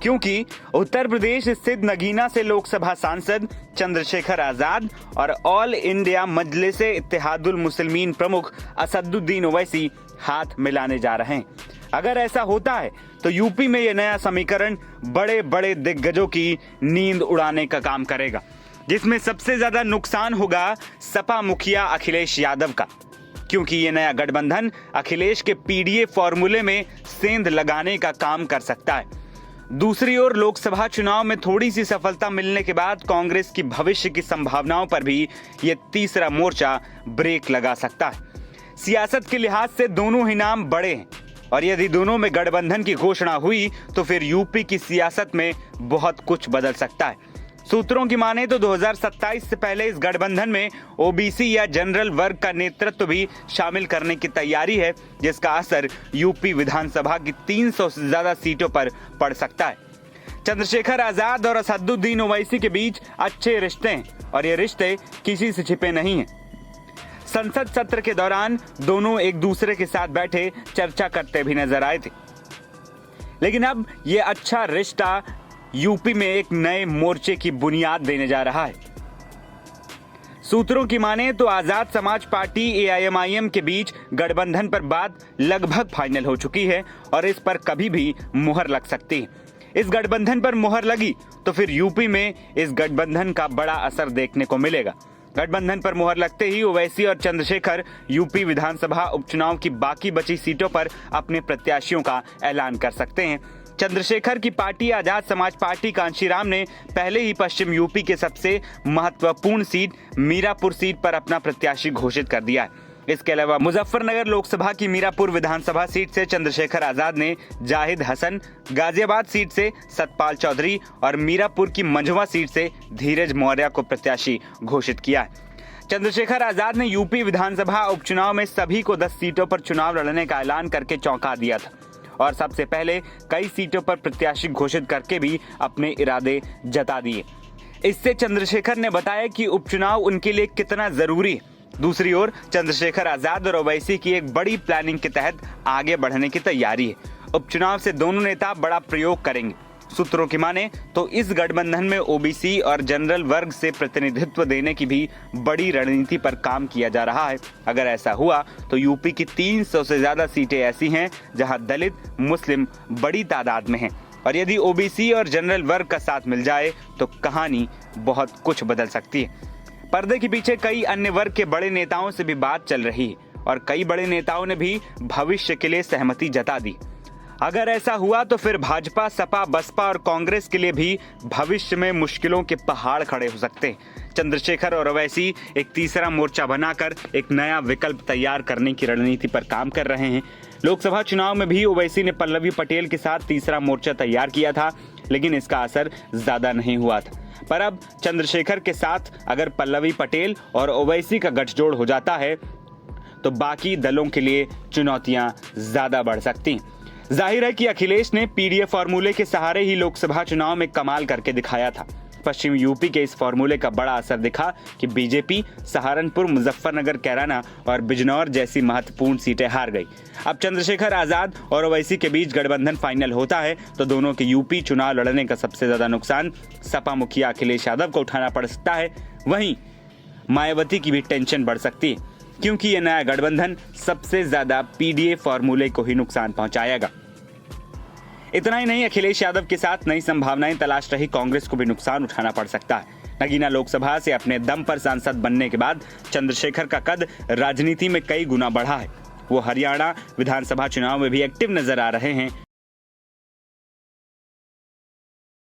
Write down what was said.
क्योंकि उत्तर प्रदेश स्थित नगीना से लोकसभा सांसद चंद्रशेखर आजाद और ऑल इंडिया मजलिसे इत्तेहादुल मुस्लिमीन प्रमुख असदुद्दीन ओवैसी हाथ मिलाने जा रहे हैं। अगर ऐसा होता है तो यूपी में यह नया समीकरण बड़े बड़े दिग्गजों की नींद उड़ाने का काम करेगा, जिसमें सबसे ज्यादा नुकसान होगा सपा मुखिया अखिलेश यादव का, क्योंकि ये नया गठबंधन अखिलेश के पीडीए फॉर्मूले में सेंध लगाने का काम कर सकता है। दूसरी ओर लोकसभा चुनाव में थोड़ी सी सफलता मिलने के बाद कांग्रेस की भविष्य की संभावनाओं पर भी ये तीसरा मोर्चा ब्रेक लगा सकता है। सियासत के लिहाज से दोनों ही नाम बड़े हैं और यदि दोनों में गठबंधन की घोषणा हुई तो फिर यूपी की सियासत में बहुत कुछ बदल सकता है। सूत्रों की माने तो 2027 से पहले इस गठबंधन में ओबीसी या जनरल वर्ग का नेतृत्व भी शामिल करने की तैयारी है, जिसका असर यूपी विधानसभा की 300 से ज्यादा सीटों पर पड़ सकता है। चंद्रशेखर आजाद और असदुद्दीन ओवैसी के बीच अच्छे रिश्ते हैं और ये रिश्ते किसी से छिपे नहीं हैं। संसद सत्र के दौरान दोनों एक दूसरे के साथ बैठे चर्चा करते भी नजर आए थे, लेकिन अब ये अच्छा रिश्ता यूपी में एक नए मोर्चे की बुनियाद देने जा रहा है। सूत्रों की माने तो आजाद समाज पार्टी एआईएमआईएम के बीच गठबंधन पर बात लगभग फाइनल हो चुकी है और इस पर कभी भी मुहर लग सकती है। इस गठबंधन पर मुहर लगी तो फिर यूपी में इस गठबंधन का बड़ा असर देखने को मिलेगा। गठबंधन पर मुहर लगते ही ओवैसी और चंद्रशेखर यूपी विधानसभा उपचुनाव की बाकी बची सीटों पर अपने प्रत्याशियों का ऐलान कर सकते हैं। चंद्रशेखर की पार्टी आजाद समाज पार्टी कांशीराम ने पहले ही पश्चिम यूपी के सबसे महत्वपूर्ण सीट मीरापुर सीट पर अपना प्रत्याशी घोषित कर दिया है। इसके अलावा मुजफ्फरनगर लोकसभा की मीरापुर विधानसभा सीट से चंद्रशेखर आजाद ने जाहिद हसन, गाजियाबाद सीट से सतपाल चौधरी और मीरापुर की मंझवा सीट से धीरज मौर्य को प्रत्याशी घोषित किया है। चंद्रशेखर आजाद ने यूपी विधानसभा उपचुनाव में सभी को 10 सीटों पर चुनाव लड़ने का ऐलान करके चौंका दिया था और सबसे पहले कई सीटों पर प्रत्याशी घोषित करके भी अपने इरादे जता दिए। इससे चंद्रशेखर ने बताया कि उपचुनाव उनके लिए कितना जरूरी है। दूसरी ओर चंद्रशेखर आजाद और ओवैसी की एक बड़ी प्लानिंग के तहत आगे बढ़ने की तैयारी है। उपचुनाव से दोनों नेता बड़ा प्रयोग करेंगे। सूत्रों की माने तो इस गठबंधन में ओबीसी और जनरल वर्ग से प्रतिनिधित्व देने की भी बड़ी रणनीति पर काम किया जा रहा है। अगर ऐसा हुआ तो यूपी की 300 से ज्यादा सीटें ऐसी हैं जहां दलित मुस्लिम बड़ी तादाद में हैं और यदि ओबीसी और जनरल वर्ग का साथ मिल जाए तो कहानी बहुत कुछ बदल सकती है। पर्दे के पीछे कई अन्य वर्ग के बड़े नेताओं से भी बात चल रही है और कई बड़े नेताओं ने भी भविष्य के लिए सहमति जता दी। अगर ऐसा हुआ तो फिर भाजपा, सपा, बसपा और कांग्रेस के लिए भी भविष्य में मुश्किलों के पहाड़ खड़े हो सकते हैं। चंद्रशेखर और ओवैसी एक तीसरा मोर्चा बनाकर एक नया विकल्प तैयार करने की रणनीति पर काम कर रहे हैं। लोकसभा चुनाव में भी ओवैसी ने पल्लवी पटेल के साथ तीसरा मोर्चा तैयार किया था, लेकिन इसका असर ज्यादा नहीं हुआ था। पर अब चंद्रशेखर के साथ अगर पल्लवी पटेल और ओवैसी का गठजोड़ हो जाता है तो बाकी दलों के लिए चुनौतियां ज्यादा बढ़ सकती हैं। जाहिर है कि अखिलेश ने पीडीए फॉर्मूले के सहारे ही लोकसभा चुनाव में कमाल करके दिखाया था। पश्चिम यूपी के इस फॉर्मूले का बड़ा असर दिखा कि बीजेपी सहारनपुर, मुजफ्फरनगर, कैराना और बिजनौर जैसी महत्वपूर्ण सीटें हार गई। अब चंद्रशेखर आजाद और ओवैसी के बीच गठबंधन फाइनल होता है तो दोनों के यूपी चुनाव लड़ने का सबसे ज्यादा नुकसान सपा मुखिया अखिलेश यादव को उठाना पड़ सकता है। वहीं मायावती की भी टेंशन बढ़ सकती है, क्योंकि यह नया गठबंधन सबसे ज्यादा पीडीए फॉर्मूले को ही नुकसान पहुंचाएगा। इतना ही नहीं, अखिलेश यादव के साथ नई संभावनाएं तलाश रही कांग्रेस को भी नुकसान उठाना पड़ सकता है। नगीना लोकसभा से अपने दम पर सांसद बनने के बाद चंद्रशेखर का कद राजनीति में कई गुना बढ़ा है। वो हरियाणा विधानसभा चुनाव में भी एक्टिव नजर आ रहे हैं।